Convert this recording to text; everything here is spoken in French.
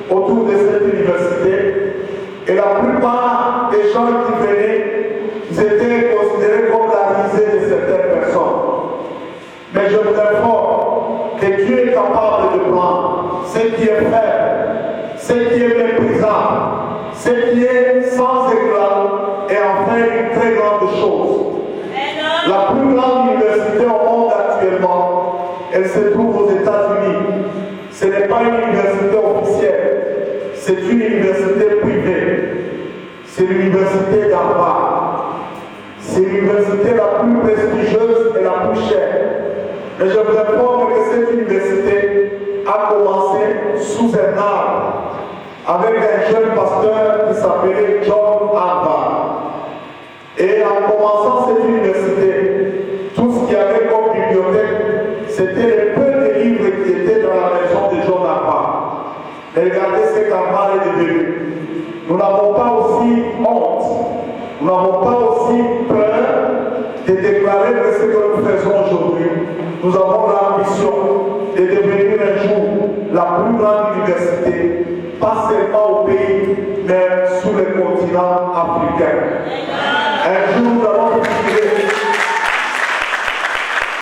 autour de cette université. Et la plupart des gens qui venaient, ils étaient considérés comme la risée de certaines personnes. Mais je vous informe que Dieu est capable de prendre ce qui est faible, ce qui est méprisable, ce qui est sans éclat et en faire une très grande chose. La plus grande université au monde actuellement, elle se trouve aux États-Unis. Ce n'est pas une université officielle, c'est une université privée. C'est l'université d'Harvard. C'est l'université la plus prestigieuse et la plus chère. Mais je vous informe que cette université a commencé sous un arbre avec un jeune pasteur qui s'appelait John Harvard. Et en commençant cette université, tout ce qu'il y avait comme bibliothèque, c'était les peu de livres qui étaient dans la maison de John Harvard. Et regardez ce qu'Harvard est devenu. Nous n'avons pas aussi honte, nous n'avons pas aussi peur de déclarer que ce que nous faisons aujourd'hui. Nous avons l'ambition de devenir un jour la plus grande université, pas seulement au pays, mais sur le continent africain. Un jour,